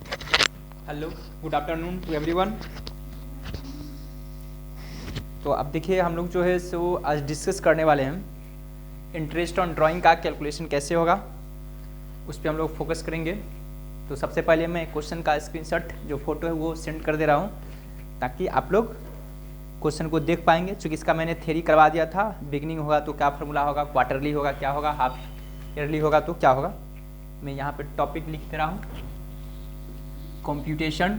Hello, good afternoon to everyone. तो अब देखिए हम लोग जो है सो आज डिस्कस करने वाले हैं इंटरेस्ट ऑन ड्राइंग का कैलकुलेशन कैसे होगा, उस पर हम लोग फोकस करेंगे। तो सबसे पहले मैं क्वेश्चन का स्क्रीनशॉट जो फोटो है वो सेंड कर दे रहा हूँ ताकि आप लोग क्वेश्चन को देख पाएंगे। चूँकि इसका मैंने थ्योरी करवा दिया था, बिगनिंग होगा तो क्या फार्मूला होगा, क्वार्टरली होगा क्या होगा, हाफ ईयरली होगा तो क्या होगा। मैं यहाँ पे टॉपिक लिख दे रहा हूँ, computation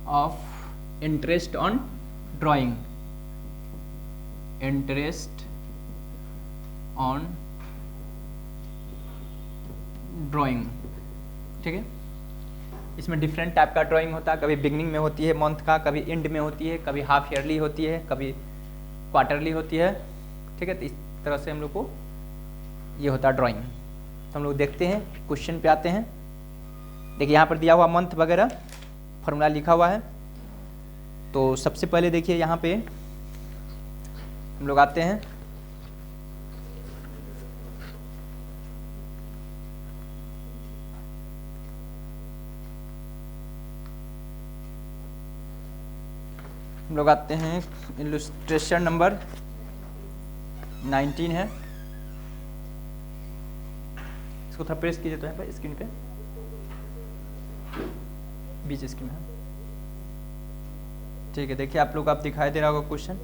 of interest on drawing, interest on drawing. ठीक है, इसमें डिफरेंट टाइप का ड्राइंग होता है, कभी बिगनिंग में होती है मंथ का, कभी एंड में होती है, कभी हाफ ईयरली होती है, कभी क्वार्टरली होती है। ठीक है, तो इस तरह से हम लोग को ये होता है ड्राइंग। तो हम लोग देखते हैं, क्वेश्चन पे आते हैं। देखिए यहाँ पर दिया हुआ मंथ वगैरह फॉर्मूला लिखा हुआ है। तो सबसे पहले देखिए यहाँ पे हम लोग आते हैं, इलस्ट्रेशन नंबर 19 है। इसको थोड़ा प्रेस कीजिए तो यहाँ पर स्क्रीन पे, बीच स्क्रीन है। ठीक है, देखिए आप लोग आप दिखाई दे रहा होगा क्वेश्चन,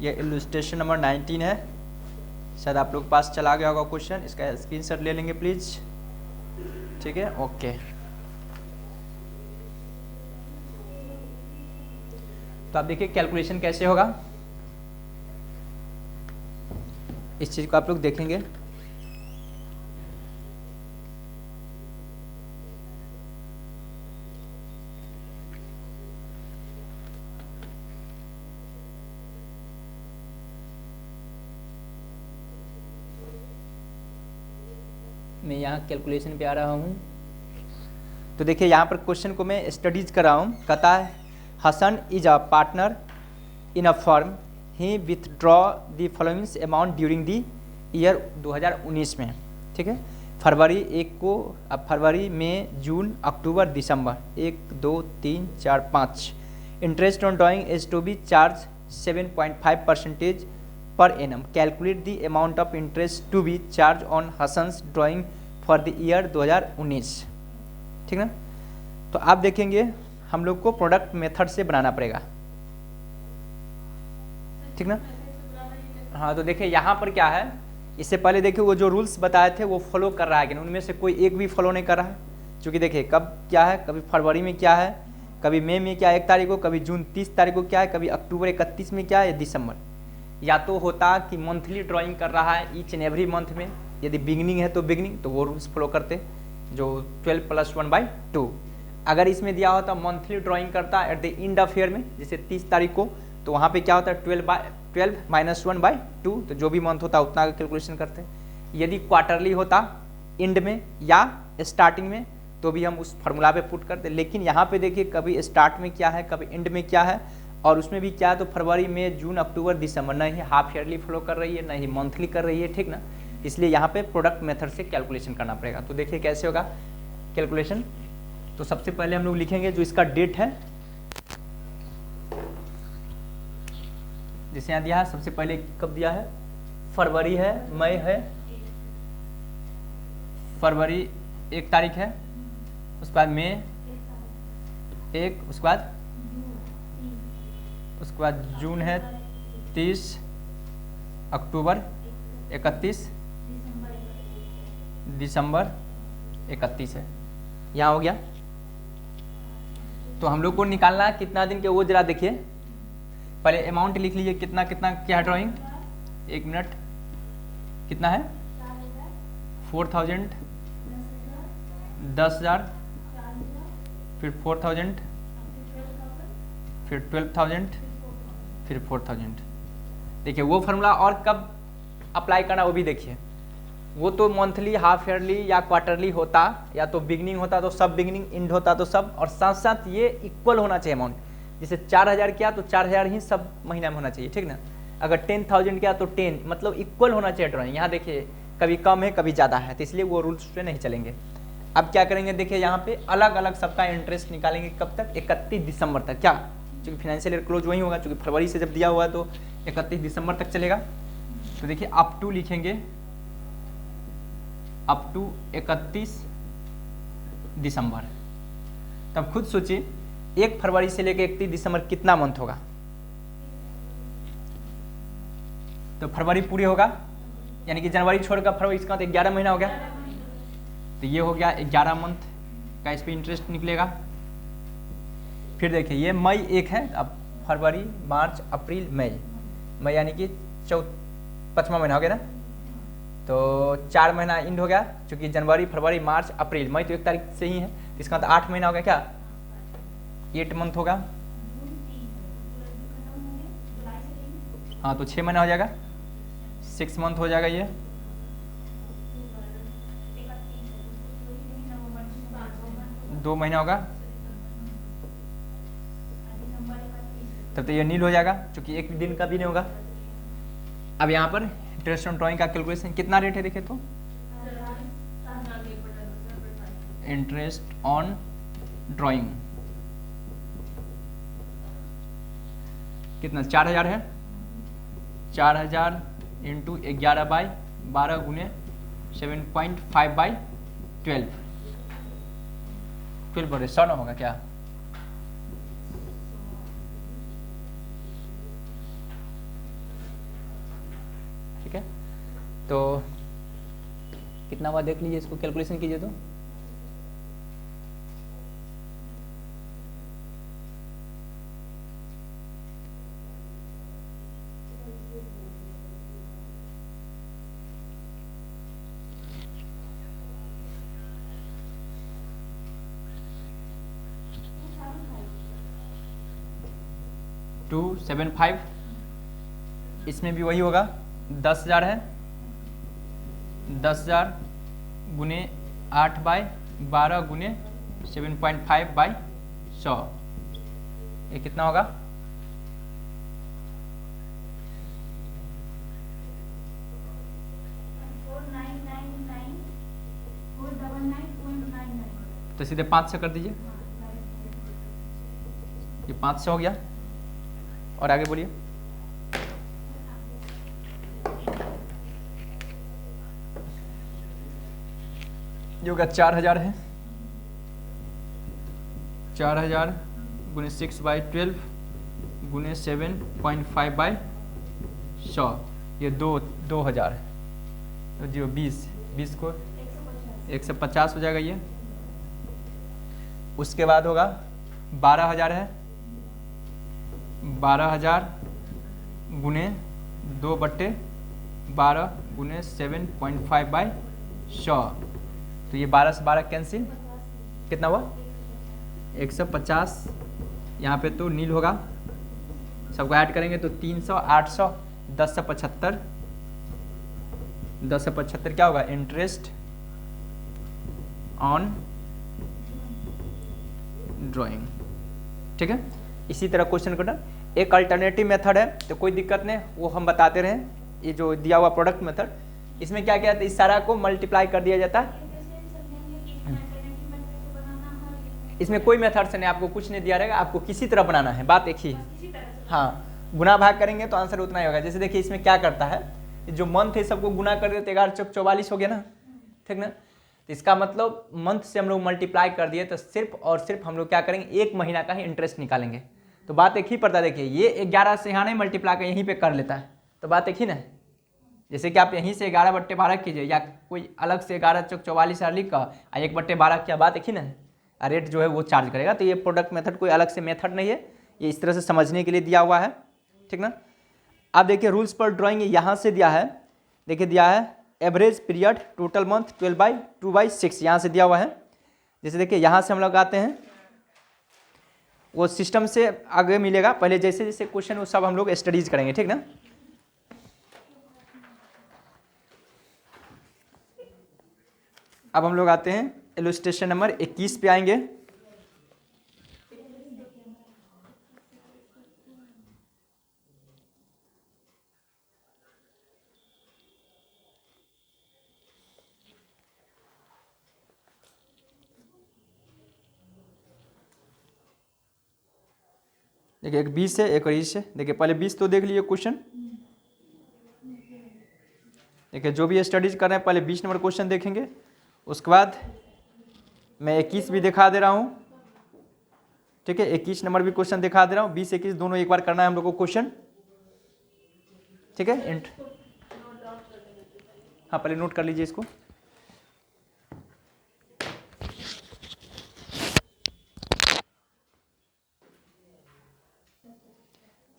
ये इलस्ट्रेशन नंबर 19 है। शायद आप लोग के पास चला गया होगा क्वेश्चन, इसका स्क्रीनशॉट ले लेंगे प्लीज। ठीक है, ओके। तो आप देखिए कैलकुलेशन कैसे होगा, इस चीज को आप लोग देखेंगे। मैं यहाँ कैलकुलेशन पे आ रहा हूँ। तो देखिए यहाँ पर क्वेश्चन को मैं स्टडीज कर रहा हूँ। कहता है Hasan is a partner in a firm, he withdraw the following amount during the year 2019 में। ठीक है, फरवरी 1 को, अब फरवरी मई जून अक्टूबर दिसंबर 1 2 3 4 5। Interest on drawing is to be charge 7.5% per annum. Calculate the amount of interest to be charge on Hasan's drawing for the year 2019। ठीक ना। तो आप देखेंगे हम लोग को प्रोडक्ट मेथड से बनाना पड़ेगा। ठीक ना। हाँ, तो देखिए यहाँ पर क्या है, इससे पहले देखिए वो जो रूल्स बताए थे वो फॉलो कर रहा है कि नहीं, उनमें से कोई एक भी फॉलो नहीं कर रहा है। क्योंकि देखिए कब क्या है, कभी फरवरी में क्या है, कभी मई में क्या है 1 तारीख को, कभी जून 30 तारीख को क्या है, कभी अक्टूबर 31 में क्या है, या दिसंबर। या तो होता कि मंथली ड्राइंग कर रहा है ईच एंड एवरी मंथ में, यदि बिगनिंग है तो बिगनिंग, तो वो रूल्स फॉलो करते जो 12 + 1/2। अगर इसमें दिया होता मंथली ड्राइंग करता eight the end of year में, जैसे 30 तारीख को, तो वहाँ पे क्या होता है 12 - 1/2, तो जो भी मंथ होता उतना का कैलकुलेशन करते हैं। यदि क्वार्टरली होता एंड में या स्टार्टिंग में, तो भी हम उस फार्मूला पे पुट करते। लेकिन यहाँ पे देखिए कभी स्टार्ट में क्या है, कभी एंड में क्या है, और उसमें भी क्या है, तो फरवरी मई जून अक्टूबर दिसंबर, न ही हाफ ईयरली फॉलो कर रही है, न ही मंथली कर रही है। ठीक ना, इसलिए यहाँ पे प्रोडक्ट मेथड से कैलकुलेशन करना पड़ेगा। तो देखिए कैसे होगा कैलकुलेशन। तो सबसे पहले हम लोग लिखेंगे जो इसका डेट है, जैसे यहाँ दिया है, सबसे पहले कब दिया है, फरवरी है, मई है, फरवरी 1 तारीख है, उसके बाद मई 1, उसके बाद जून है 30, अक्टूबर 31, दिसंबर 31 है। यहाँ हो गया। तो हम लोग को निकालना है कितना दिन के, वो जरा देखिए। पहले अमाउंट लिख लीजिए, कितना कितना क्या ड्राइंग, 1 मिनट, कितना है 4000, 10,000, फिर 4000, फिर 12,000, फिर 4000। देखिए वो फार्मूला और कब अप्लाई करना वो भी देखिए। वो तो मंथली, हाफ ईयरली या क्वार्टरली होता, या तो बिगनिंग होता तो सब बिगनिंग, एंड होता तो सब, और साथ साथ ये इक्वल होना चाहिए अमाउंट। जैसे 4000 किया तो 4000 ही सब महीना में होना चाहिए। ठीक ना, अगर 10,000 किया तो 10 मतलब इक्वल होना चाहिए ड्राइंग। यहाँ देखिए कभी कम है कभी ज़्यादा है, तो इसलिए वो रूल्स पे नहीं चलेंगे। अब क्या करेंगे देखिए यहाँ पे अलग अलग सबका इंटरेस्ट निकालेंगे कब तक, 31 दिसंबर तक। क्या, क्योंकि फाइनेंशियल ईयर क्लोज वही होगा, क्योंकि फरवरी से जब दिया हुआ है तो 31 दिसंबर तक चलेगा। तो देखिए अप टू लिखेंगे, अप टू 31 दिसंबर। तब खुद सोचिए 1 फरवरी से लेकर 31 दिसंबर कितना मंथ होगा। तो फरवरी पूरे होगा, यानी कि जनवरी छोड़कर फरवरी, इसका मतलब 11 महीना हो गया। तो ये हो गया 11 मंथ का इस पर इंटरेस्ट निकलेगा। फिर देखिए ये मई 1 है, अब फरवरी मार्च अप्रैल मई यानी कि 5वां महीना हो गया ना। तो 4 महीना इंड हो गया, क्योंकि जनवरी फरवरी मार्च अप्रैल, मई तो 1 तारीख से ही है, इसका मतलब 8 महीना हो गया। क्या 8 मंथ होगा। हाँ तो 6 महीना हो जाएगा, 6 मंथ हो जाएगा ये। दो महीना होगा, तब तो ये नील हो जाएगा, क्योंकि एक दिन का भी नहीं होगा। अब यहाँ पर इंटरेस्ट ऑन ड्राइंग का कैलकुलेशन कितना रेट है देखे तो, इंटरेस्ट ऑन ड्राइंग कितना 4000 है। 4000 इंटू 11/12 गुने 7.5/12 बड़े 100 ना होगा क्या। ठीक है, तो कितना हुआ देख लीजिए, इसको कैलकुलेशन कीजिए तो। टू 7.5, इसमें भी वही होगा, 10,000 है, 10,000 गुने 8/12 गुने 7.5/100, ये कितना होगा। तो सीधे 500 कर दीजिए, ये 500 हो गया। और आगे बोलिए। ये होगा 4000 है, 4000 गुने 6/12 गुने 7.5/100, ये 2000 है। तो जो 20 को 150 हो जाएगा ये। उसके बाद होगा 12,000 है, 12,000 गुने 2/12 गुने 7.5/100, तो ये 12 से 12 कैंसिल, कितना हुआ 150। यहाँ पे तो नील होगा, सबको ऐड करेंगे तो 300, 800, 10 से 75, 10 से 75 क्या होगा, इंटरेस्ट ऑन ड्राइंग। ठीक है, इसी तरह क्वेश्चन करना। एक अल्टरनेटिव मेथड है, तो कोई दिक्कत नहीं, वो हम बताते रहे। ये जो दिया हुआ प्रोडक्ट मेथड, इसमें क्या क्या है, इस सारा को मल्टीप्लाई कर दिया जाता है। इसमें कोई मेथड से नहीं, आपको कुछ नहीं दिया रहेगा, आपको किसी तरह बनाना है, बात एक ही है। हाँ, गुना भाग करेंगे तो आंसर उतना ही होगा। जैसे देखिए इसमें क्या करता है, जो मंथ है सबको गुना कर दिए तो 11 चौक 44 हो गया ना, ठीक ना। तो इसका मतलब मंथ से हम लोग मल्टीप्लाई कर दिए तो सिर्फ और सिर्फ हम लोग क्या करेंगे, 1 महीना का ही इंटरेस्ट निकालेंगे। तो बात एक ही पड़ता है, देखिए ये 11 से यहाँ नहीं मल्टीप्लाई कर यहीं पे कर लेता है, तो बात एक ही ना। जैसे कि आप यहीं से 11/12 कीजिए, या कोई अलग से 11 चौक 44 लिख कर 1/12 किया, बात एक ही ना। रेट जो है वो चार्ज करेगा। तो ये प्रोडक्ट मेथड कोई अलग से मेथड नहीं है, ये इस तरह से समझने के लिए दिया हुआ है, ठीक ना। अब देखिए रूल्स पर ड्राइंग यहाँ से दिया है, देखिए दिया है एवरेज पीरियड टोटल मंथ 12/2/6, यहाँ से दिया हुआ है। जैसे देखिए यहाँ से हम लोग आते हैं, वो सिस्टम से आगे मिलेगा, पहले जैसे जैसे क्वेश्चन वो सब हम लोग स्टडीज करेंगे, ठीक ना। अब हम लोग आते हैं इलस्ट्रेशन नंबर 21 पे आएंगे। देखिए एक 20 है, एक 20 है। देखिए पहले 20 तो देख लीजिए क्वेश्चन। देखिए जो भी स्टडीज कर रहे हैं पहले 20 नंबर क्वेश्चन देखेंगे, उसके बाद मैं 21 भी दिखा दे रहा हूँ। ठीक है, 21 नंबर भी क्वेश्चन दिखा दे रहा हूँ। 20 21 दोनों एक बार करना है हम लोग को क्वेश्चन। ठीक है, हाँ पहले नोट कर लीजिए इसको।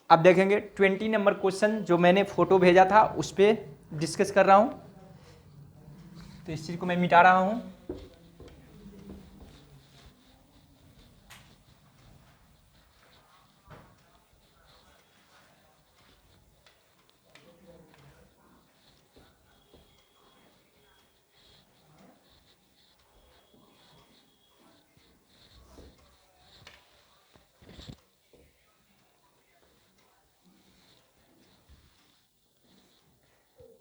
अब देखेंगे 20 नंबर क्वेश्चन जो मैंने फोटो भेजा था उस पर डिस्कस कर रहा हूँ, तो इस चीज़ को मैं मिटा रहा हूँ।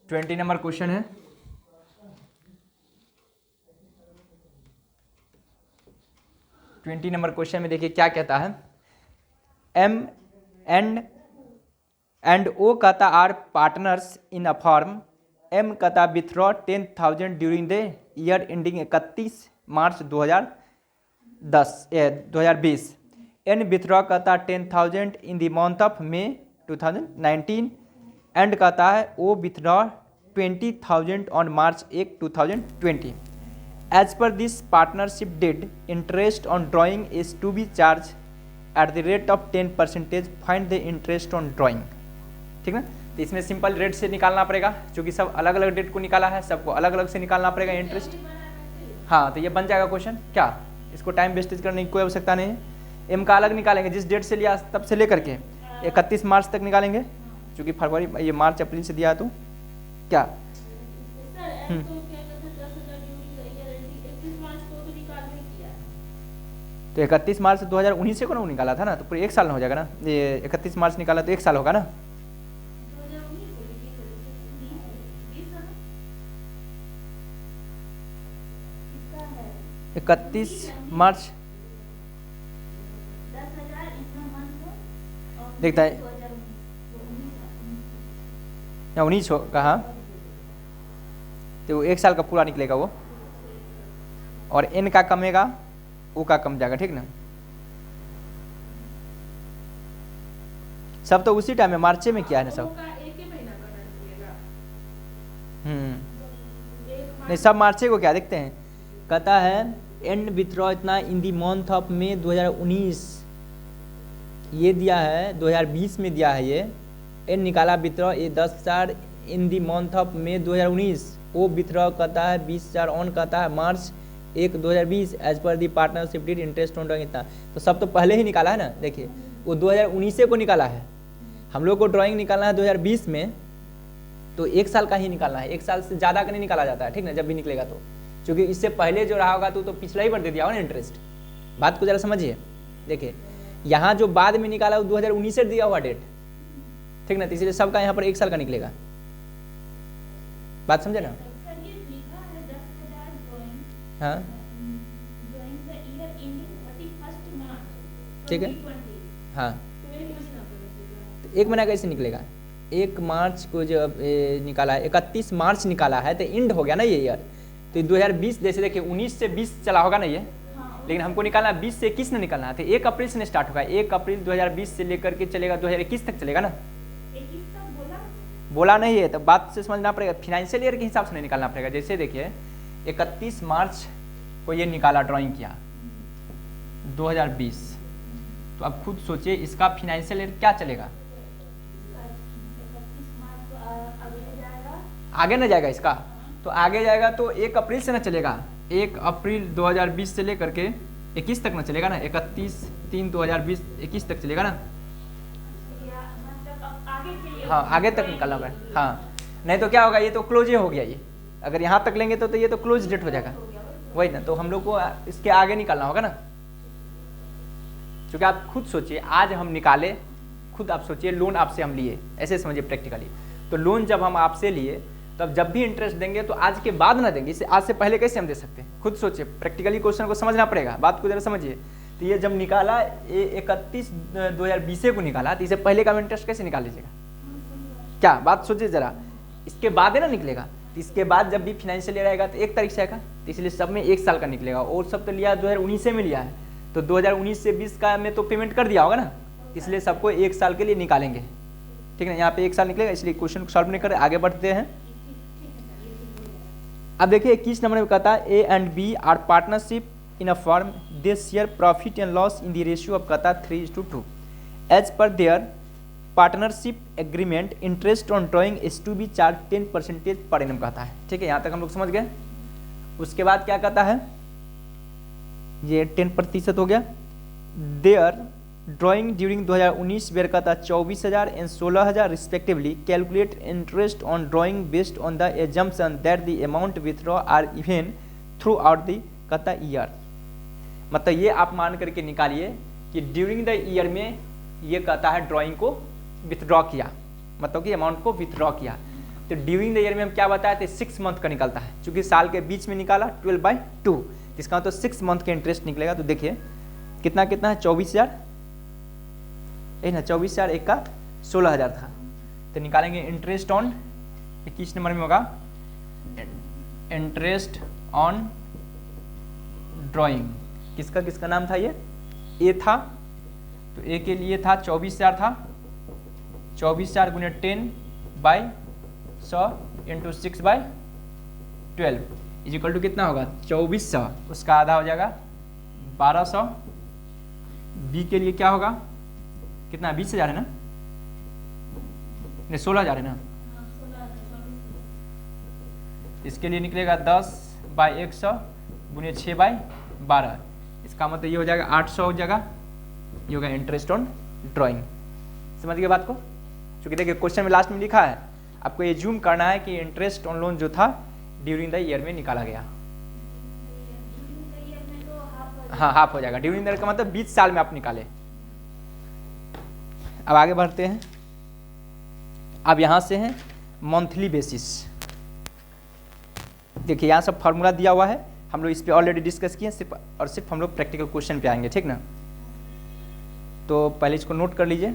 ट्वेंटी नंबर क्वेश्चन है। ट्वेंटी नंबर क्वेश्चन में देखिए क्या कहता है। एम एंड ओ कहता are partners in a firm. M कहता withdraw 10,000 during the year ending 31 March 2020। N withdraw कहता 10,000 in the month of May 2019। And कहता है O withdraw 20,000 on March 1 2020। As per this partnership deed interest on drawing is to be charge at the rate of 10%। Find the interest on drawing. ठीक ना, तो इसमें simple rate से निकालना पड़ेगा, क्योंकि सब अलग अलग डेट को निकाला है, सबको अलग अलग से निकालना पड़ेगा इंटरेस्ट। हाँ तो ये बन जाएगा क्वेश्चन। क्या इसको टाइम वेस्टेज करने की कोई आवश्यकता नहीं है। एम का अलग निकालेंगे, जिस डेट से लिया तब से लेकर के 31 मार्च तक निकालेंगे, क्योंकि फरवरी ये मार्च अप्रैल से दिया तो क्या तो 31 मार्च 2019 को ना वो निकाला था ना, तो पूरे एक साल हो जाएगा ना। ये 31 मार्च निकाला तो एक साल होगा ना। इकतीस मार्च देखता है 19 हो कहा, तो एक साल का पूरा निकलेगा वो, और एन का कमेगा ओ का कम जाएगा। ठीक ना, सब तो उसी टाइम में मार्च में किया है ना सब। नहीं सब मार्च को क्या देखते हैं। कहता है एंड विथड्रॉ इतना इन दी मंथ ऑफ मे 2019 ये दिया है, 2020 में दिया है ये। एन निकाला विथड्रॉ ये 10,000 in the month of May 2019। O withdraw कहता है 20,000 ऑन कहता है मार्च 1 2020 as per the partnership deed interest on drawing इतना। तो सब तो पहले ही निकाला है ना। देखिए वो 2019 को निकाला है, हम लोग को ड्राइंग निकालना है 2020 में, तो एक साल का ही निकालना है, एक साल से ज़्यादा का नहीं निकाला जाता है। ठीक ना, जब भी निकलेगा तो, क्योंकि इससे पहले जो रहा होगा तो पिछला ही बार दे दिया होगा ना इंटरेस्ट। बात को जरा समझिए। देखिए यहाँ जो बाद में निकाला वो 2019 से दिया हुआ डेट। ठीक ना, तो इसलिए सबका यहाँ पर एक साल का निकलेगा। बात समझे ना। हाँ ठीक है। हाँ तो 1 महीना कैसे निकलेगा। 1 मार्च को जो निकाला है, 31 मार्च निकाला है तो इंड हो गया ना ये ईयर। तो 2020 जैसे देखिए 19 से 20 चला होगा ना ये, लेकिन हमको निकालना 20 से 21 में निकालना है, तो 1 अप्रैल से स्टार्ट होगा। 1 अप्रैल 2020 से लेकर के चलेगा 2021 तक चलेगा ना। बोला नहीं है तो बात से समझना पड़ेगा, फिनेंशियल ईयर के हिसाब से नहीं निकालना पड़ेगा। जैसे देखिए 31 मार्च को ये निकाला, ड्राइंग किया 2020, तो अब खुद सोचिए इसका फिनेंशियल ईयर क्या चलेगा। आगे ना जाएगा इसका, तो आगे जाएगा तो 1 अप्रैल से ना चलेगा। 1 अप्रैल 2020 से लेकर के 21 तक ना चलेगा ना। 31/3/2020 21 तक चलेगा ना। हाँ आगे तक निकालना होगा। हाँ नहीं तो क्या होगा, ये तो क्लोज ही हो गया ये। अगर यहाँ तक लेंगे तो ये तो क्लोज डेट हो जाएगा, वही ना। तो हम लोग को इसके आगे निकालना होगा ना, क्योंकि आप खुद सोचिए आज हम निकाले, खुद आप सोचिए लोन आपसे हम लिए, ऐसे समझिए प्रैक्टिकली। तो लोन जब हम आपसे लिए तो अब जब भी इंटरेस्ट देंगे तो आज के बाद ना देंगे, इसे आज से पहले कैसे हम दे सकते हैं। खुद सोचिए, प्रैक्टिकली क्वेश्चन को समझना पड़ेगा, बात को जरा समझिए। तो ये जब निकाला ये 31/2020 को निकाला, तो इसे पहले का इंटरेस्ट कैसे निकाल लीजिएगा? क्या बात सोचिए जरा, इसके बाद है ना निकलेगा, तो इसके बाद जब भी फाइनेंशियल ईयर आएगा तो 1 तारीख से आएगा, तो इसलिए सब में 1 साल का निकलेगा। और सब तो लिया 2019 में लिया है, तो 2019 से 20 का में तो पेमेंट कर दिया होगा ना, इसलिए सबको 1 साल के लिए निकालेंगे, ठीक है ना। यहाँ पे 1 साल निकलेगा, इसलिए क्वेश्चन को सॉल्व नहीं कर, आगे बढ़ते हैं। अब देखिए 21 नंबर में कहता है A and B are partnership in a firm, they share profit and loss in the ratio of कहता 3:2 as per their partnership agreement, interest on drawing is to be charge 10% per annum कहता है, ठीक है। यहाँ तक हम लोग समझ गए। उसके बाद क्या कहता है, ये 10% हो गया। देयर ड्राइंग ड्यूरिंग 2019 वेयर कहता 24,000 and 16,000 respectively, calculate interest on drawing based on the assumption that the amount withdraw are even throughout the कहता ईयर। मतलब ये आप मान करके निकालिए कि ड्यूरिंग द ईयर में ये कहता है ड्राइंग को विथड्रॉ किया, मतलब कि अमाउंट को विथड्रॉ किया। तो ड्यूरिंग द ईयर में हम क्या बताए थे, 6 मंथ का निकलता है, चूंकि साल के बीच में निकाला 12/2, इसका तो 6 मंथ के इंटरेस्ट निकलेगा। तो देखिए कितना कितना है, 24,000 है ना, 24,000 एक का 16,000 था, तो निकालेंगे इंटरेस्ट ऑन, 21 नंबर में होगा इंटरेस्ट ऑन ड्राइंग। किसका किसका नाम था, ये ए था, तो ए के लिए था 24,000 था, 24,000 गुने 10/100 इंटू 6/12 इज इक्वल टू कितना होगा 2400, उसका आधा हो जाएगा 1200। बी के लिए क्या होगा, कितना 20,000 है ना, नहीं 16,000 है ना, इसके लिए निकलेगा 10/100 गुने 6/12, इसका मतलब ये हो जाएगा 800 हो जाएगा, ये होगा इंटरेस्ट ऑन ड्राइंग। समझ गए बात को? क्योंकि देखिए क्वेश्चन में लास्ट में लिखा है, आपको ये जूम करना है कि इंटरेस्ट ऑन लोन जो था ड्यूरिंग द ईयर में निकाला गया। हाँ हाफ हो जाएगा, ड्यूरिंग द ईयर का मतलब 20 साल में आप निकाले। अब आगे बढ़ते हैं। अब यहाँ से है मंथली बेसिस। देखिए यहाँ सब फार्मूला दिया हुआ है, हम लोग इस पे ऑलरेडी डिस्कस किए, सिर्फ और सिर्फ हम लोग प्रैक्टिकल क्वेश्चन पे आएंगे, ठीक ना। तो पहले इसको नोट कर लीजिए।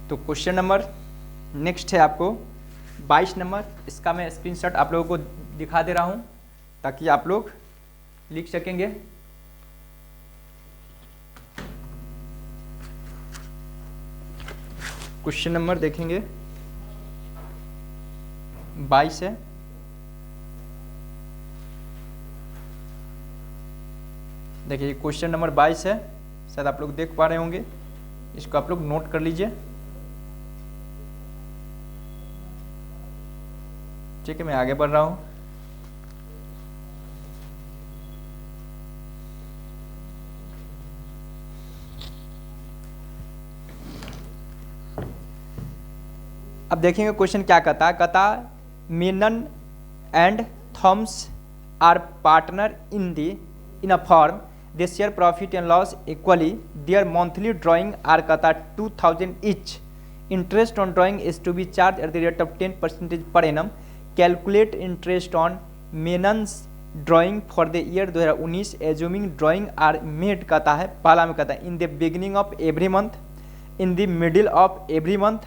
तो क्वेश्चन नंबर नेक्स्ट है आपको 22 नंबर, इसका मैं स्क्रीनशॉट आप लोगों को दिखा दे रहा हूं ताकि आप लोग लिख सकेंगे। क्वेश्चन नंबर देखेंगे 22 है। देखिए क्वेश्चन नंबर 22 है, शायद आप लोग देख पा रहे होंगे, इसको आप लोग नोट कर लीजिए, ठीक है। मैं आगे बढ़ रहा हूं। अब देखेंगे क्वेश्चन क्या कहता Menon and Thomas are partner in a firm, they share profit and loss equally, their monthly drawing are कहता 2,000 each, interest on drawing is to be charge at the rate of 10% per annum, calculate interest on Menon's drawing for the year 2019 assuming drawing are made कहता है, पहला में कहता है in the beginning of every month, in the middle of every month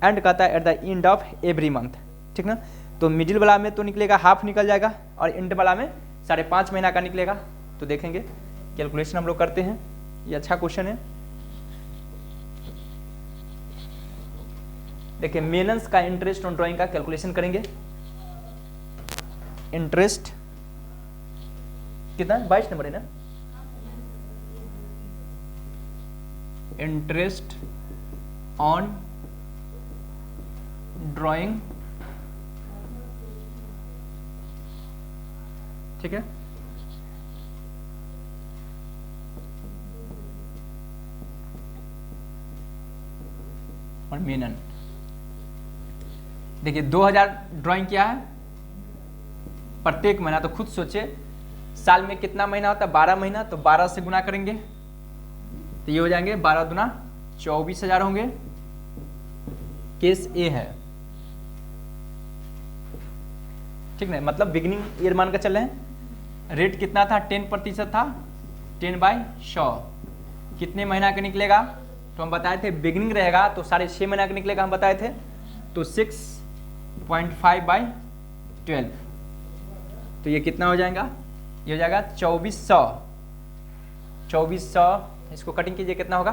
and कहता है eight the end of every month, ठीक ना। तो मिडिल वाला में तो निकलेगा हाफ निकल जाएगा और एंड वाला में 5.5 महीना का निकलेगा। तो देखेंगे कैलकुलेशन हम लोग करते हैं, ये अच्छा क्वेश्चन है। देखिए मेनन्स का इंटरेस्ट ऑन ड्राइंग का कैलकुलेशन करेंगे। इंटरेस्ट कितना 22 नंबर है ना, इंटरेस्ट ऑन ड्राइंग, ठीक है। और मेनन देखिए 2000 ड्राइंग किया है प्रत्येक महीना, तो खुद सोचे साल में कितना महीना होता है 12 महीना, तो 12 से गुना करेंगे तो ये हो जाएंगे 12 दूना 24,000 होंगे, केस ए है, ठीक ना, मतलब बिगिनिंग ईयर मान कर चल रहे हैं। रेट कितना था, 10% था, 10/100 कितने महीना का निकलेगा, तो हम बताए थे बिगिनिंग रहेगा तो 6.5 महीना का निकलेगा, हम बताए थे, तो 6.5/12, तो ये कितना हो जाएगा, ये हो जाएगा 2400। 2400 इसको कटिंग कीजिए, कितना होगा,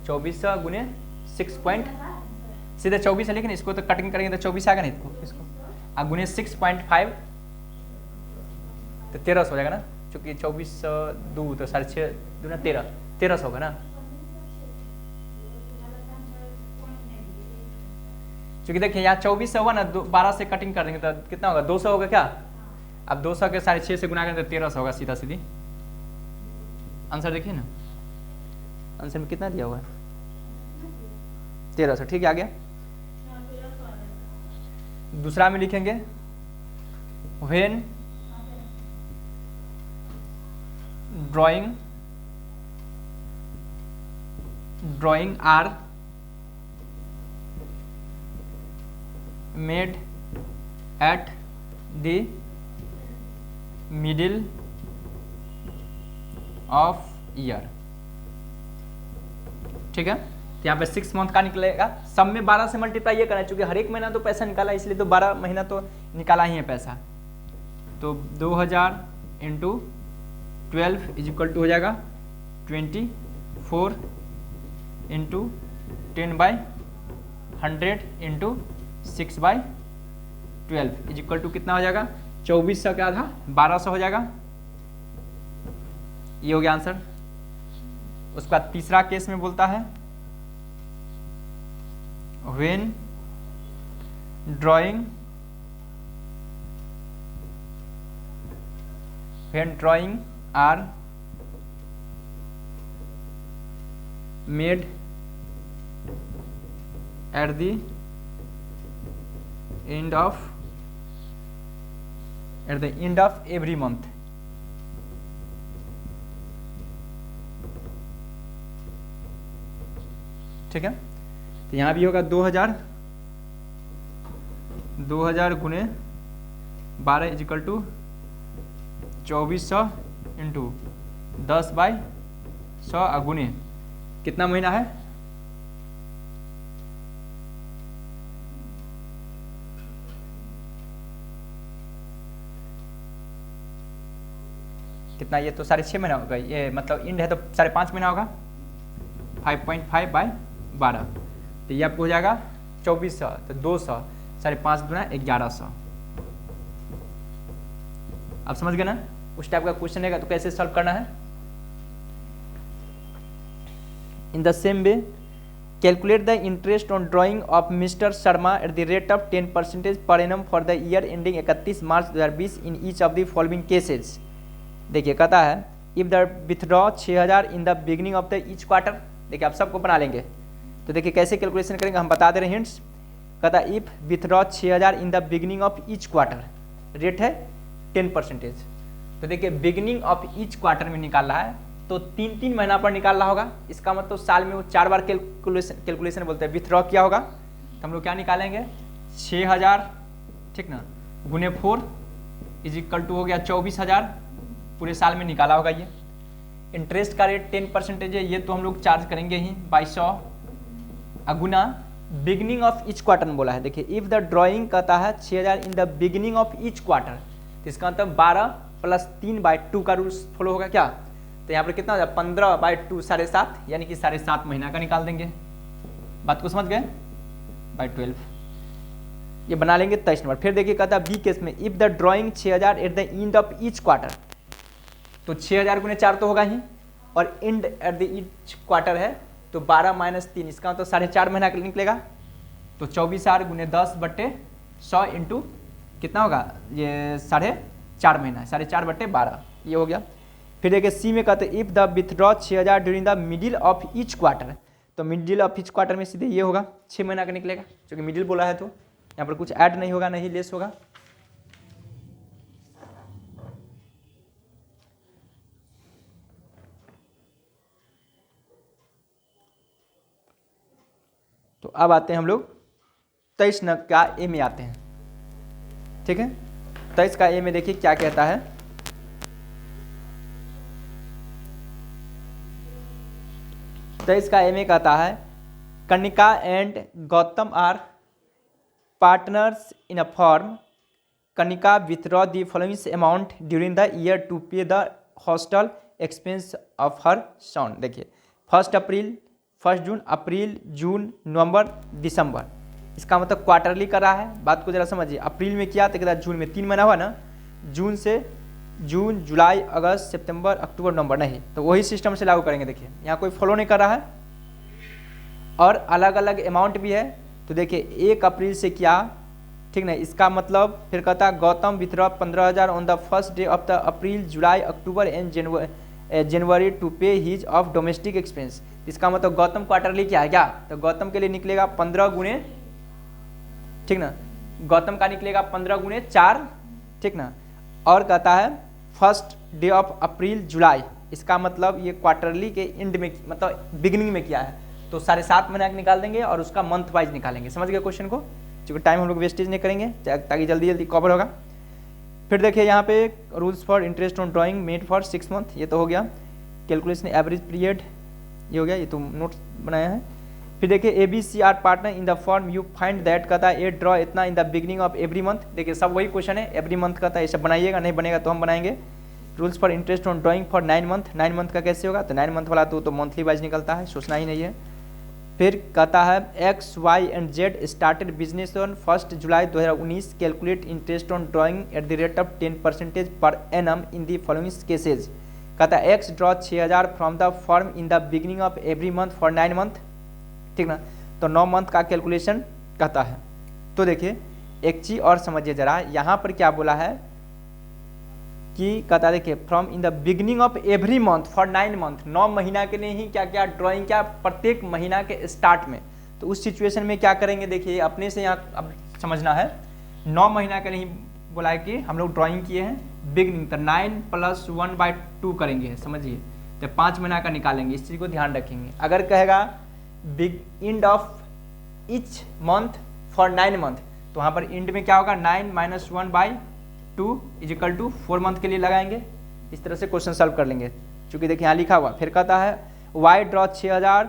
2400 गुने 6 पॉइंट, सीधे 24 है, लेकिन इसको तो कटिंग करेंगे तो 24 आएगा नहीं, इसको अब गुने 6.5 तो 1300 हो जाएगा ना, चूंकि 2402 तो 6.5 दूना 1300 होगा ना, क्योंकि देखिए यहाँ 2400 हुआ ना, 12 से कटिंग कर देंगे तो कितना होगा, 200 होगा क्या, अब 200 के 6.5 से गुना करें तो 1300 होगा, सीधा सीधी आंसर देखिए ना, आंसर में कितना दिया हुआ है, 1300, ठीक है, आ गया। दूसरा में लिखेंगे when drawing are made at the middle of year, ठीक है, तो यहाँ पे 6 मंथ का निकलेगा, सब में 12 से मल्टीप्लाई ये करना है, चूंकि हर एक महीना तो पैसा निकाला, इसलिए तो 12 महीना तो निकाला ही है पैसा, तो 2000 इंटू 12 इज इक्वल टू हो जाएगा 24 into 10/100 into 6/12 is equal to कितना हो जाएगा, 2400 का आधा 1200 हो जाएगा, ये हो गया आंसर। उसके बाद तीसरा केस में बोलता है when drawing are made at the end of every month, ठीक है, तो यहाँ भी होगा 2000 गुने 12 इज इक्वल टू 2400 इंटू 10/100 गुने कितना महीना है, कितना, ये तो 6.5 महीना होगा, ये मतलब इंड है तो 5.5 महीना होगा, 5.5/12, तो ये आपको हो जाएगा 2400, तो 200 5.5 गुना 1100, आप समझ गए ना, उस टाइप का क्वेश्चन रहेगा तो कैसे सॉल्व करना है। In the same way calculate the interest on drying of mister Sharma eight the rate of 10% per annum for the year ending 31 March 2020 in each of the following cases. देखिए कहता है if the withdraw 6000 in the beginning of the each quarter, देखिए आप सबको बना लेंगे, तो देखिए कैसे कैलकुलेशन करेंगे हम बता दे रहे हैं हिंट्स। कहता है if withdraw 6000 in the beginning of each quarter, rate है 10%, तो देखिए बिगिनिंग ऑफ ईच क्वार्टर में निकाल रहा है तो 3 महीना पर निकाल रहा होगा, इसका मतलब साल में वो 4 बार कैलकुलेशन बोलते हैं, विथड्रॉ किया होगा तो हम लोग क्या निकालेंगे 6000, ठीक ना, गुने 4 इज इक्वल टू हो गया 24,000, पूरे साल में निकाला होगा ये। इंटरेस्ट का रेट 10% है, ये तो हम लोग चार्ज करेंगे ही 2200 अगुना बिगिनिंग ऑफ ईच क्वार्टर में बोला है। देखिए इफ द ड्राइंग कहता है 6000 इन the beginning of each quarter, तो इसका मतलब 12 + 3/2 का रूल्स फॉलो होगा क्या, तो यहाँ पर कितना हो जाए 15/2 7.5, यानी कि 7.5 महीना का निकाल देंगे। बात को समझ गए, बाई 12 ये बना लेंगे 23 नंबर। फिर देखिए कहता है बी केस में if the drawing 6000 eight the end of each quarter, तो 6000 गुने 4 तो होगा ही, और and at the each quarter है तो 12 - 3, इसका मतलब 4.5 महीना का निकलेगा, तो 24,000 गुने 10/100 इंटू कितना होगा ये 4.5 महीना, 4.5/12 ये हो गया। फिर देखिए सी में कहते if the withdraw 6000 during the middle of each quarter, तो मिडिल ऑफ ईच क्वार्टर में सीधे ये होगा 6 महीना का निकलेगा, क्योंकि मिडिल बोला है तो यहाँ पर कुछ ऐड नहीं होगा, नहीं लेस होगा। तो अब आते हैं हम लोग 23 नग का ए में आते हैं, ठीक है। 23 का ए में देखिए क्या कहता है, तो इसका एम ए कहता है Kanika and Gautam are partners in a firm, Kanika withdraw the following amount during the year to pay the hostel expense of her son. देखिए 1 अप्रैल, 1 जून, अप्रैल, जून, नवंबर, दिसंबर, इसका मतलब क्वार्टरली कर रहा है। बात को जरा समझिए, अप्रैल में किया तो कहता जून में 3 महीना हुआ ना, जून से जून, जुलाई, अगस्त, सितंबर, अक्टूबर, नवंबर, नहीं तो वही सिस्टम से लागू करेंगे। देखिए यहाँ कोई फॉलो नहीं कर रहा है और अलग अलग अमाउंट भी है, तो देखिए 1 अप्रैल से किया, ठीक ना, इसका मतलब फिर कहता है Gautam withdraw 15,000 on the first day of the April, July, October and January to pay his of domestic expense. इसका मतलब गौतम क्वार्टरली क्या है क्या, तो गौतम के लिए निकलेगा 15 गुने, ठीक ना, गौतम का निकलेगा 15 गुने 4, ठीक ना, और कहता है फर्स्ट डे ऑफ अप्रैल, जुलाई, इसका मतलब ये क्वार्टरली के एंड में मतलब बिगिनिंग में किया है, तो 7.5 महीना निकाल देंगे और उसका मंथ वाइज निकालेंगे। समझ गए क्वेश्चन को, क्योंकि टाइम हम लोग वेस्टेज नहीं करेंगे ताकि जल्दी जल्दी कवर होगा। फिर देखिए यहाँ पे rules for interest on drawing made for 6 month, ये तो हो गया। कैलकुलेशन एवरेज पीरियड ये हो गया, ये तो नोट्स बनाया है। फिर देखिए ABC are partner in the firm you find that कहता है ए ड्रॉ इतना in the beginning of every month. देखिए सब वही क्वेश्चन है, एवरी मंथ कहता है, ये सब बनाइएगा, नहीं बनेगा तो हम बनाएंगे। Rules for interest on drawing for 9 month, 9 month का कैसे होगा, तो 9 मंथ वाला तो मंथली वाइज निकलता है, सोचना ही नहीं है। फिर कहता है X, Y and Z started business on 1 July 2019, calculate interest on drawing eight the rate of 10% per annum in the following cases. कहता है X draw 6,000 from the form in the beginning of every month for 9 month, ठीक ना, तो 9 month का calculation कहता है। तो देखिए एक चीज और समझिए जरा, यहाँ पर क्या बोला है कि कहता है देखिए from in the beginning of every month for 9 month, 9 महीना के लिए ही क्या क्या ड्राइंग क्या प्रत्येक महीना के स्टार्ट में। तो उस सिचुएशन में क्या करेंगे, देखिए अपने से यहाँ अब समझना है, 9 महीना के लिए बोला है कि हम लोग ड्राइंग किए हैं बिगिनिंग, तो 9 + 1/2 करेंगे, समझिए, तो 5 महीना का निकालेंगे, इस चीज़ को ध्यान रखेंगे। अगर कहेगा big end of each month for 9 month, तो वहाँ पर एंड में क्या होगा 9 - 1/2 = 4 मंथ के लिए लगाएंगे। इस तरह से क्वेश्चन सॉल्व कर लेंगे, क्योंकि देखिए यहाँ लिखा हुआ। फिर कहता है Y draw 6,000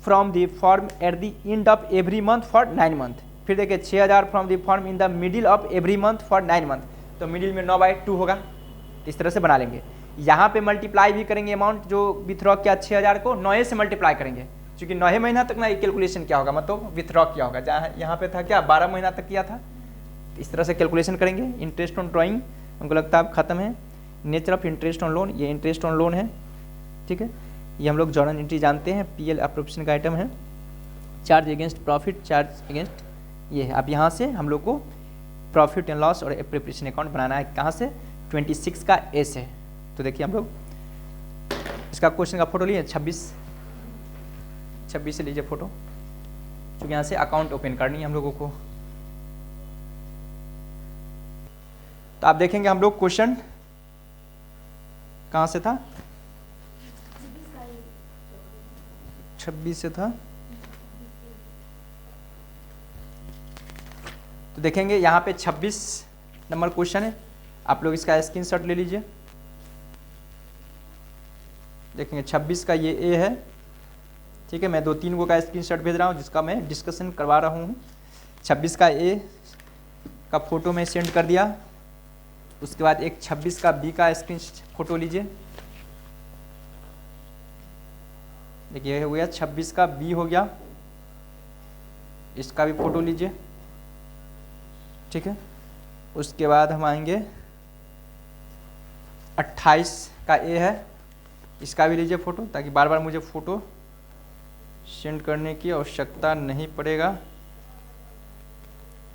from the firm at the end of every month for 9 month. फिर देखिए 6,000 from the firm in the middle of every month for 9 month, तो मिडिल में 9/2 होगा, इस तरह से बना लेंगे। यहाँ पे मल्टीप्लाई भी करेंगे अमाउंट जो विथड्रॉ किया 6,000 को 9 से मल्टीप्लाई करेंगे, क्योंकि 9 महीना तक ना कैलकुलेशन क्या होगा, मतलब विथड्रॉ किया होगा, जहाँ यहाँ पे था क्या 12 महीना तक किया था। इस तरह से कैलकुलेशन करेंगे। इंटरेस्ट ऑन ड्राइंग हमको लगता है अब खत्म है। Nature of interest on loan, ये इंटरेस्ट ऑन लोन है, ठीक है, ये हम लोग जर्नल एंट्री जानते हैं, PL अप्रोप्रिएशन का आइटम है। Charge against profit, charge against ये है। अब यहाँ से हम लोग को प्रॉफिट एंड लॉस और अप्रोप्रिएशन अकाउंट बनाना है, कहाँ से 26 का ए से। तो देखिए हम लोग इसका क्वेश्चन का फोटो लिए 26 से लीजिए फोटो, क्योंकि यहाँ से अकाउंट ओपन करनी है हम लोगों को। तो आप देखेंगे हम लोग क्वेश्चन कहाँ से था, 26 से था। तो देखेंगे यहाँ पे 26 नंबर क्वेश्चन है, आप लोग इसका स्क्रीनशॉट ले लीजिए। देखेंगे 26 का ये ए है, ठीक है, मैं 2-3 गो का स्क्रीनशॉट भेज रहा हूँ जिसका मैं डिस्कशन करवा रहा हूँ। 26 का ए का फोटो मैं सेंड कर दिया, उसके बाद एक 26 का बी का स्क्रीन फोटो लीजिए। देखिए हो गया 26 का बी हो गया, इसका भी फोटो लीजिए, ठीक है। उसके बाद हम आएंगे 28 का ए है, इसका भी लीजिए फोटो, ताकि बार बार मुझे फोटो सेंड करने की आवश्यकता नहीं पड़ेगा।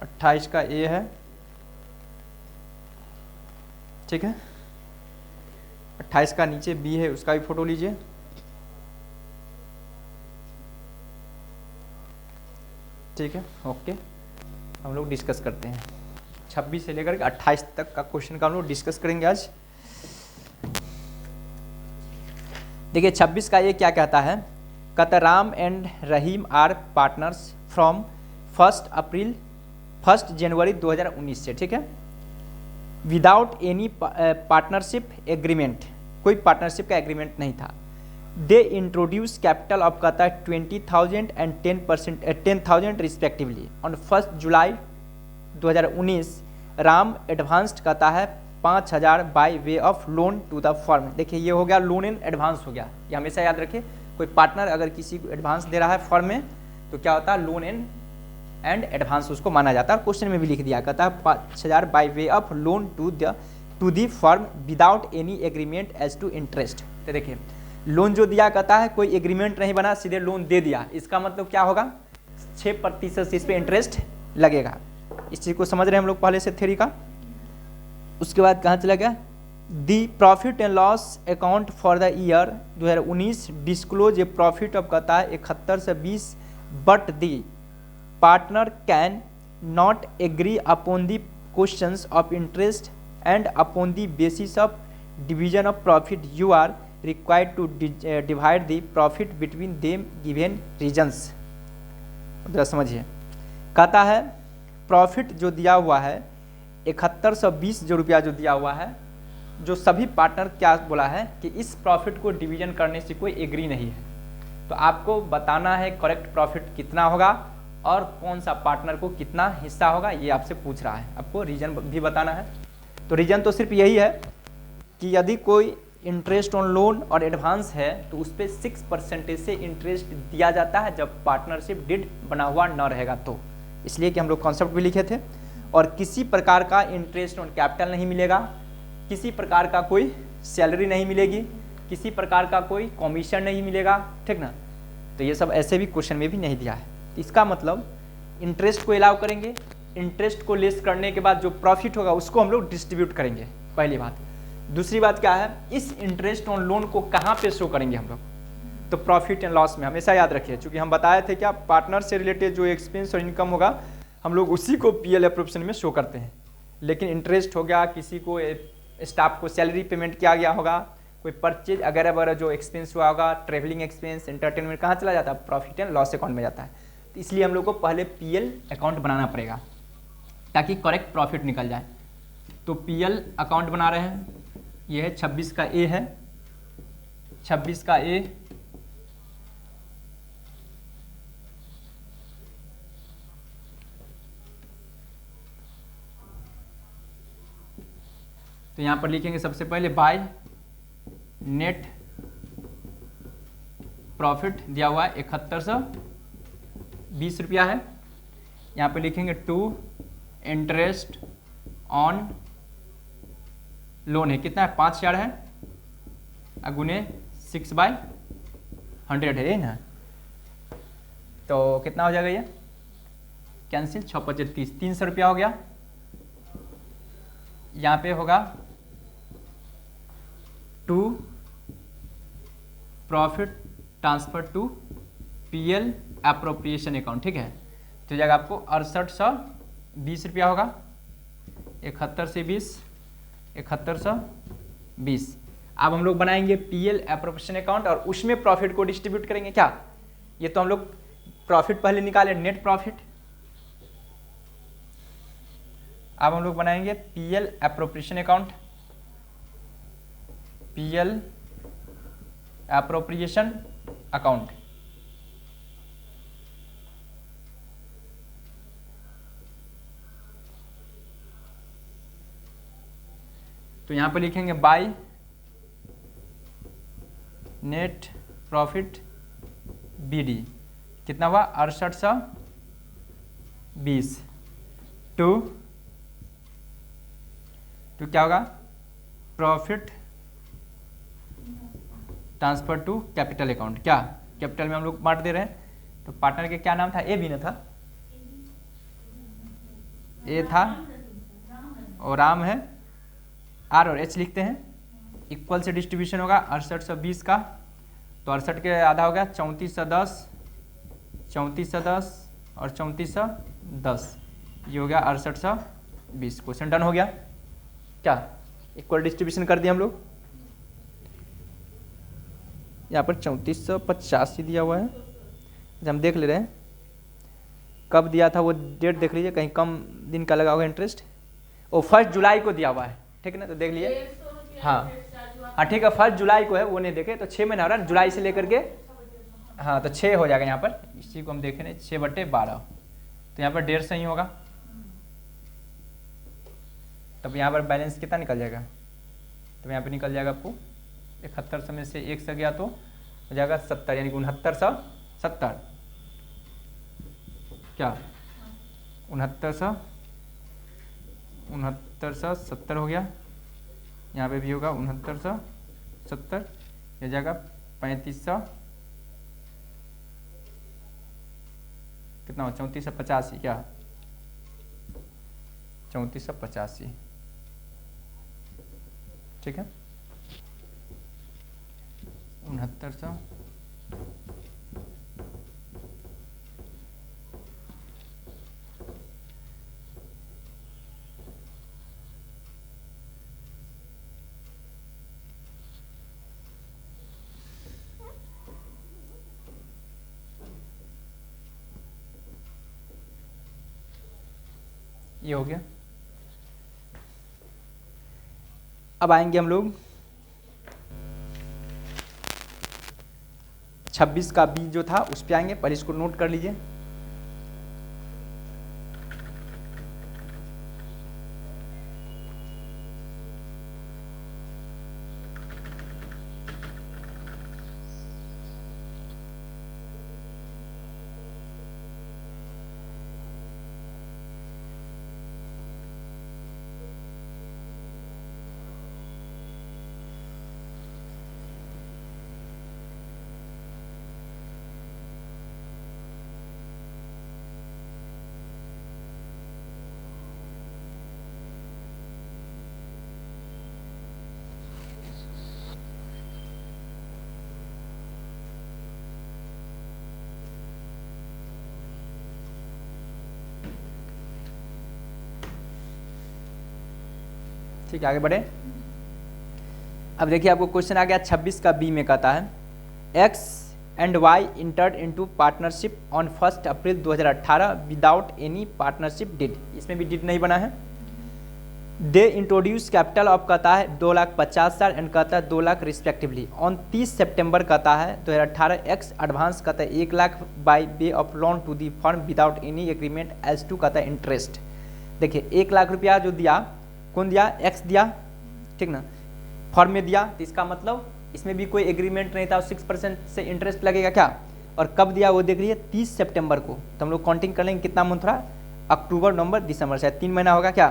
28 का ए है, ठीक है। 28 का नीचे बी है, उसका भी फोटो लीजिए। ठीक है, ओके, हम लोग डिस्कस करते हैं 26 से लेकर के 28 तक का क्वेश्चन का हम लोग डिस्कस करेंगे आज। देखिए 26 का ये क्या कहता है, कहता Ram and Rahim are partners from 1 January 2019 से, ठीक है, विदाउट एनी पार्टनरशिप एग्रीमेंट, कोई पार्टनरशिप का एग्रीमेंट नहीं था। दे इंट्रोड्यूस कैपिटल ऑफ कहता है 20,000 and 10,000 respectively on 1 July 2019। Ram advanced कहता है 5,000 by way of loan to the firm. देखिए ये हो गया लोन इन एडवांस हो गया, ये हमेशा याद रखिए। कोई पार्टनर अगर किसी को एडवांस दे रहा है फर्म में तो क्या होता है, लोन इन एंड एडवांस उसको माना जाता है। क्वेश्चन में भी लिख दिया, कहता है 5,000 by way of loan to the firm without any agreement as to interest. तो देखिए लोन जो दिया कहता है कोई एग्रीमेंट नहीं बना, सीधे लोन दे दिया, इसका मतलब क्या होगा, 6% से इस पर इंटरेस्ट लगेगा। इस चीज़ को समझ रहे हैं हम लोग पहले से थ्योरी का। उसके बाद कहाँ चला गया, the profit and loss account for the year 2019 disclose a profit of कहता है 71 से 20, but the partner can not agree upon the questions of interest and upon the basis of division of profit you are required to divide the profit between them given reasons. जरा समझिए, कहता है profit जो दिया हुआ है 7120 जो रुपया जो दिया हुआ है, जो सभी पार्टनर क्या बोला है कि इस प्रॉफिट को डिवीजन करने से कोई एग्री नहीं है, तो आपको बताना है करेक्ट प्रॉफिट कितना होगा और कौन सा पार्टनर को कितना हिस्सा होगा, ये आपसे पूछ रहा है। आपको रीजन भी बताना है। तो रीजन तो सिर्फ यही है कि यदि कोई इंटरेस्ट ऑन लोन और एडवांस है तो उस पर 6% से इंटरेस्ट दिया जाता है जब पार्टनरशिप डिड बना हुआ न रहेगा तो, इसलिए कि हम लोग कॉन्सेप्ट भी लिखे थे। और किसी प्रकार का इंटरेस्ट ऑन कैपिटल नहीं मिलेगा, किसी प्रकार का कोई सैलरी नहीं मिलेगी, किसी प्रकार का कोई कमीशन नहीं मिलेगा, ठीक ना। तो ये सब ऐसे भी क्वेश्चन में भी नहीं दिया है। इसका मतलब इंटरेस्ट को अलाउ करेंगे, इंटरेस्ट को लेस करने के बाद जो प्रॉफिट होगा उसको हम लोग डिस्ट्रीब्यूट करेंगे, पहली बात। दूसरी बात क्या है, इस इंटरेस्ट ऑन लोन को कहाँ पे शो करेंगे हम लोग, तो प्रॉफिट एंड लॉस में। हमेशा याद रखिए, क्योंकि हम बताए थे क्या, पार्टनर से रिलेटेड जो एक्सपेंस और इनकम होगा हम लोग उसी को पीएल एप्रोप्रिएशन में शो करते हैं। लेकिन इंटरेस्ट हो गया, किसी को स्टाफ को सैलरी पेमेंट किया गया होगा, कोई परचेज अगैरह वगैरह जो एक्सपेंस हुआ होगा, ट्रेवलिंग एक्सपेंस, एंटरटेनमेंट, कहाँ चला जाता है, प्रॉफिट एंड लॉस अकाउंट में जाता है। तो इसलिए हम लोग को पहले पीएल अकाउंट बनाना पड़ेगा ताकि करेक्ट प्रॉफिट निकल जाए। तो पीएल अकाउंट बना रहे हैं, ये है 26 का ए है, 26 का ए, तो यहां पर लिखेंगे सबसे पहले बाय नेट प्रॉफिट दिया हुआ है 7120 रुपया है। यहां पे लिखेंगे टू इंटरेस्ट ऑन लोन है, कितना है, 5,000 है, अगुने 6/100 है, ये ना। तो कितना हो जाएगा ये, कैंसिल, 6/25 300 रुपया हो गया। यहाँ पे होगा to profit transfer to PL appropriation account, ठीक है। तो जाएगा आपको 6820 रुपया होगा, 71 से 20, 7120। अब हम लोग बनाएंगे पीएल एप्रोप्रिएशन अकाउंट और उसमें प्रॉफिट को डिस्ट्रीब्यूट करेंगे। क्या, ये तो हम लोग प्रॉफिट पहले निकाले, नेट प्रॉफिट। अब हम लोग बनाएंगे PL appropriation account, PL appropriation account. तो यहां पे लिखेंगे बाय नेट प्रॉफिट बीडी, कितना हुआ, 6820 टू क्या होगा, profit transfer to capital account. क्या, कैपिटल में हम लोग बांट दे रहे हैं। तो पार्टनर के क्या नाम था, ए भी ना था, ए था और राम है, आर और एच लिखते हैं। इक्वल से डिस्ट्रीब्यूशन होगा 6820 का, तो 68 के आधा हो गया 3410, 3410 और 3410, ये हो गया 6820। क्वेश्चन डन हो गया। क्या, इक्वल डिस्ट्रीब्यूशन कर दिया हम लोग। यहाँ पर 3450 दिया हुआ है, हम देख ले रहे हैं कब दिया था वो डेट देख लीजिए, कहीं कम दिन का लगा होगा इंटरेस्ट। वो 1 जुलाई को दिया हुआ है, ठीक है ना, तो देख लीजिए। हाँ हाँ ठीक है, 1 जुलाई को है, वो नहीं देखे तो 6 महीना हो रहा है जुलाई से लेकर के। हाँ तो 6 हो जाएगा यहाँ पर, इसी को हम देखें नहीं, 6/12, तो यहाँ पर 150 ही होगा। तब यहाँ पर बैलेंस कितना निकल जाएगा, तो यहाँ पर निकल जाएगा आपको 7100 में से 1 से गया तो हो जाएगा 70, यानी कि 6970, क्या 6970 हो गया। यहाँ पे भी होगा 6970, यह जाएगा 3500, कितना हो 3485, क्या 3485, ठीक है 6900 ये हो गया। अब आएंगे हम लोग 26 का बी जो था उस पे आएंगे, पहले इसको नोट कर लीजिए। ठीक है, आगे बढ़े। अब देखिए आपको क्वेश्चन आ गया 26 का बी में कहता है X and Y entered into partnership on 1 April 2018 without any partnership deed, इसमें भी डिड नहीं बना है। दे इंट्रोड्यूस कैपिटल ऑफ कहता है 2,50,000 एंड कहता है 2 लाख रिस्पेक्टिवली ऑन 30 सितंबर कहता है 2018 एक्स एडवांस कहता है 1 lakh by way of loan to the firm without any agreement as to कहता है इंटरेस्ट। देखिए 1 लाख रुपया जो दिया, कौन दिया, एक्स दिया, ठीक ना, फॉर्म में दिया, तो इसका मतलब इसमें भी कोई एग्रीमेंट नहीं था, 6% से इंटरेस्ट लगेगा क्या, और कब दिया वो देख लीजिए 30 सितंबर को। तो हम लोग काउंटिंग कर लेंगे कितना मंथ रहा, अक्टूबर नवंबर दिसंबर, शायद 3 महीना होगा क्या।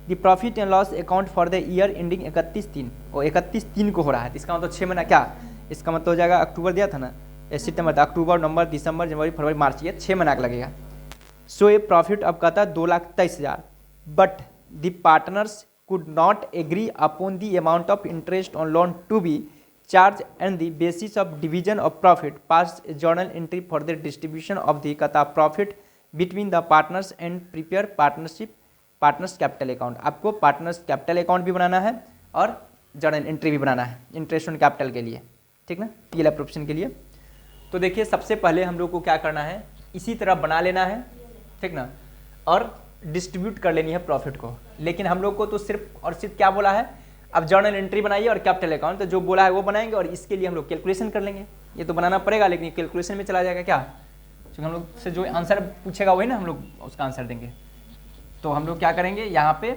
The profit and loss account for the year ending 31/3 और 31/3 को हो रहा है, तो इसका मतलब 6 महीना क्या, इसका मतलब हो जाएगा अक्टूबर दिया था ना, सितंबर, अक्टूबर नवंबर दिसंबर जनवरी फरवरी मार्च, ये 6 महीना का लगेगा। सो ये प्रॉफिट अब कहता है 2,23,000, but the partners could not agree upon the amount of interest on loan to be charged and the basis of division of profit passed a journal entry for the distribution of the kata profit between the partners and prepare partners capital account। आपको partners capital account भी बनाना है और journal entry भी बनाना है interest on capital के लिए, ठीक ना, PL एप्रोप्रिएशन के लिए। तो देखिए सबसे पहले हम लोग को क्या करना है, इसी तरह बना लेना है, ठीक ना, और डिस्ट्रीब्यूट कर लेनी है प्रॉफिट को। लेकिन हम लोग को तो सिर्फ और सिर्फ क्या बोला है, अब जर्नल एंट्री बनाइए और कैपिटल अकाउंट, तो जो बोला है वो बनाएंगे और इसके लिए हम लोग कैलकुलेशन कर लेंगे। ये तो बनाना पड़ेगा, लेकिन कैलकुलेशन में चला जाएगा क्या, क्योंकि हम लोग से जो आंसर पूछेगा वही ना हम लोग उसका आंसर देंगे। तो हम लोग क्या करेंगे, यहाँ पे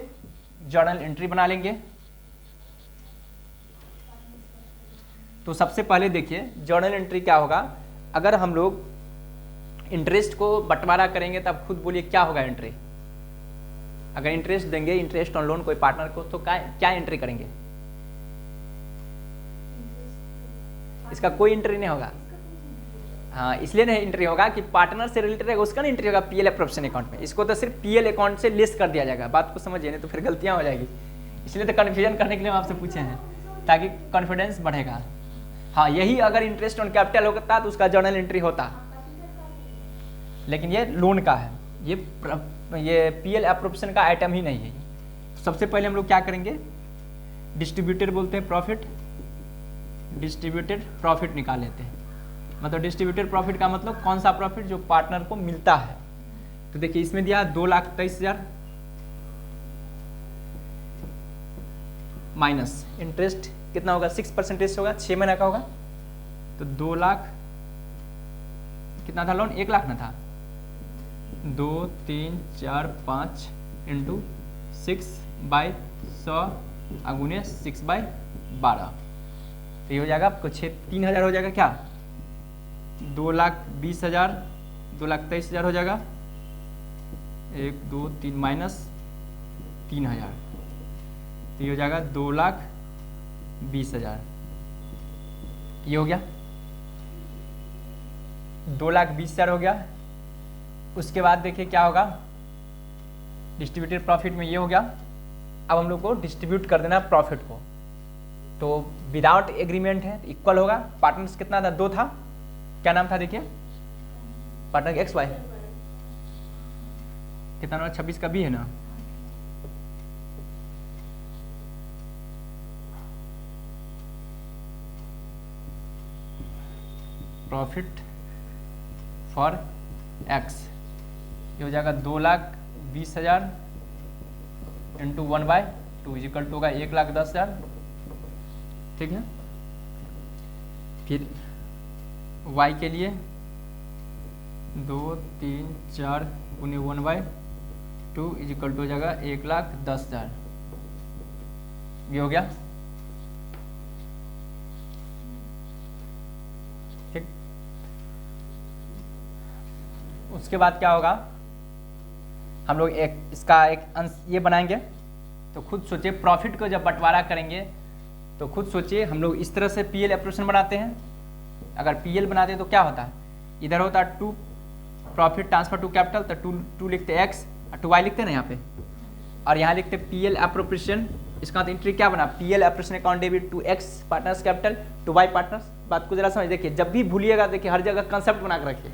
जर्नल एंट्री बना लेंगे। तो सबसे पहले देखिए जर्नल एंट्री क्या होगा, अगर हम लोग इंटरेस्ट को बंटवारा करेंगे तब खुद बोलिए क्या होगा एंट्री। अगर इंटरेस्ट देंगे, इंटरेस्ट ऑन लोन कोई पार्टनर को, तो क्या एंट्री करेंगे, इसका कोई एंट्री नहीं होगा। हाँ, इसलिए नहीं एंट्री होगा कि पार्टनर से रिलेटेड है, उसका नहीं एंट्री होगा पीएल एप्रोप्रिएशन अकाउंट में। इसको तो सिर्फ पीएल अकाउंट से लेस कर दिया जाएगा। बात को समझिए, नहीं तो फिर गलतियां हो जाएगी। इसलिए तो कन्फ्यूजन करने के लिए हम आपसे पूछे हैं, ताकि कॉन्फिडेंस बढ़ेगा। हाँ, यही अगर इंटरेस्ट ऑन कैपिटल होता तो उसका जर्नल एंट्री होता, लेकिन ये लोन का है, ये पीएल एप्रोप्रिएशन का आइटम ही नहीं है। सबसे पहले हम लोग क्या करेंगे, डिस्ट्रीब्यूटेड बोलते हैं प्रॉफिट, डिस्ट्रीब्यूटेड प्रॉफिट निकाल लेते हैं। मतलब डिस्ट्रीब्यूटेड प्रॉफिट का मतलब कौन सा प्रॉफिट जो पार्टनर को मिलता है। तो देखिए इसमें दिया 2,23,000 माइनस इंटरेस्ट कितना होगा 6% होगा, 6 महीने का होगा। तो 2 लाख कितना था लोन, 1 लाख ना था, 2 3 4 5 इंटू 6/100 अगुने 6/12, तो ये हो जाएगा आपको 3,000 हो जाएगा क्या, 2,20,000 2,23,000 हो जाएगा, 1 2 3 माइनस 3,000, तो ये हो जाएगा 2,20,000। ये हो गया 2,20,000 हो गया। उसके बाद देखिए क्या होगा, डिस्ट्रीब्यूटेड प्रॉफिट में ये हो गया। अब हम लोग को डिस्ट्रीब्यूट कर देना प्रॉफिट को, तो विदाउट एग्रीमेंट है इक्वल होगा। पार्टनर्स कितना था, 2 था, क्या नाम था देखिए पार्टनर एक्स वाई, कितना नंबर 26 का भी है ना, प्रॉफिट फॉर एक्स, ये हो जाएगा 2,20,000 इंटू 1/2 इजिकल टू होगा 1,10,000, ठीक है। फिर y के लिए 2 3 4 गुने 1/2 इजिकल टू हो जाएगा 1,10,000, ये हो गया, ठीक। उसके बाद क्या होगा, हम लोग इसका एक अंश ये बनाएंगे। तो खुद सोचिए प्रॉफिट को जब बंटवारा करेंगे तो खुद सोचिए हम लोग इस तरह से पीएल एप्रोप्रिएशन बनाते हैं। अगर पीएल बनाते हैं तो क्या होता है, इधर होता है 2 प्रॉफिट ट्रांसफर टू कैपिटल, तो 2 लिखते एक्स और 2 वाई लिखते हैं ना यहाँ पे, और यहाँ लिखते पीएल एप्रोप्रिएशन। इसका तो एंट्री क्या बना, PL appropriation account debit to X partners capital to Y partners. बात को जरा समझ, देखिए जब भी भूलिएगा देखिए हर जगह कंसेप्ट बना के रखिए।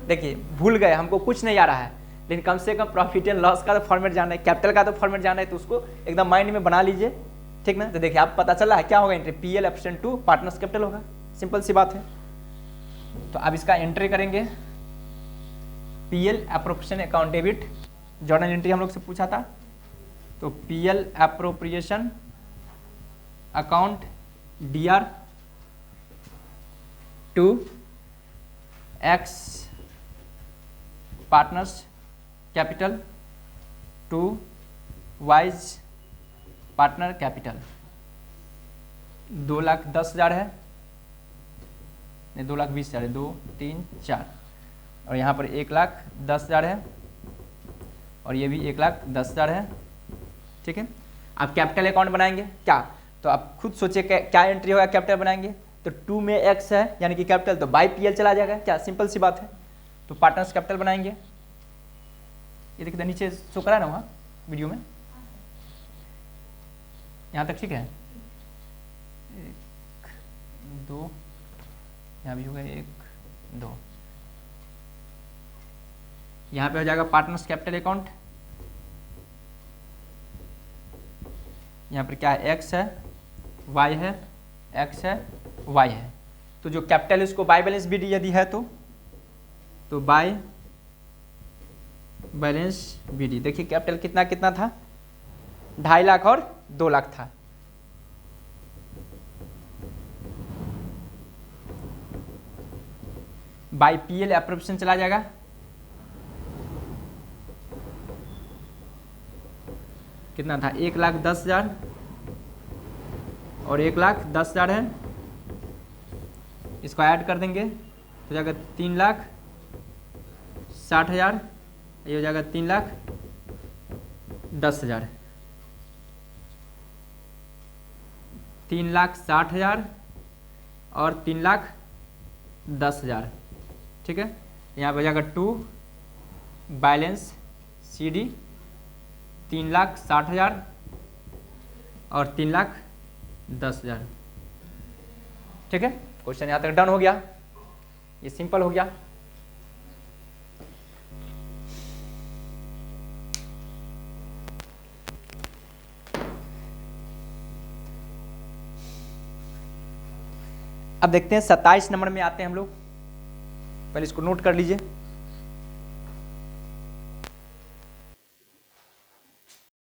देखिए भूल गए, हमको कुछ नहीं आ रहा है, लेकिन कम से कम प्रॉफिट एंड लॉस का तो फॉर्मेट जाना है, कैपिटल का तो फॉर्मेट जाना है, तो उसको एकदम माइंड में बना लीजिए, ठीक ना। तो देखिए आप पता चला है क्या होगा, entry PL appropriation to partners capital होगा, सिंपल सी बात है। तो अब इसका एंट्री करेंगे, PL appropriation account debit, journal entry हम लोग से पूछा था, तो PL appropriation account DR to X partners capital to Y's partner capital. 2,10,000 है, नहीं 2,20,000 है, 2 3 4, और यहाँ पर 1,10,000 है, और ये भी 1,10,000 है, ठीक है। आप कैपिटल अकाउंट बनाएंगे क्या, तो आप खुद सोचिए क्या एंट्री होगा कैपिटल बनाएंगे, तो 2 में एक्स है यानी कि कैपिटल, तो बाई पीएल चला जाएगा क्या, सिंपल सी बात है। तो पार्टनर्स कैपिटल बनाएंगे, ये देखिए नीचे शो करा ना वहाँ वीडियो में, यहाँ तक ठीक है, 1 2, यहाँ भी होगा 1 2, यहाँ पे हो जाएगा पार्टनर्स कैपिटल अकाउंट, यहाँ पर क्या है, एक्स है वाई है, एक्स है वाई है, तो जो कैपिटल है उसको बाय बैलेंस बी डी यदि है तो बाय बैलेंस बी डी। देखिए कैपिटल कितना कितना था, 2.5 लाख और 2 लाख था, बाय पीएल एप्रोप्रिएशन चला जाएगा, कितना था 1,10,000 और 1,10,000 है, इसको ऐड कर देंगे तो जाएगा 3,60,000, ये हो जाएगा 3,10,000, 3,60,000 और 3,10,000, ठीक है। यहाँ पे हो जाएगा 2 बैलेंस सी डी 3,60,000 और 3,10,000, ठीक है। क्वेश्चन यहाँ तक डन हो गया, ये सिंपल हो गया। अब देखते हैं 27 नंबर में आते हैं हम लोग, पहले इसको नोट कर लीजिए।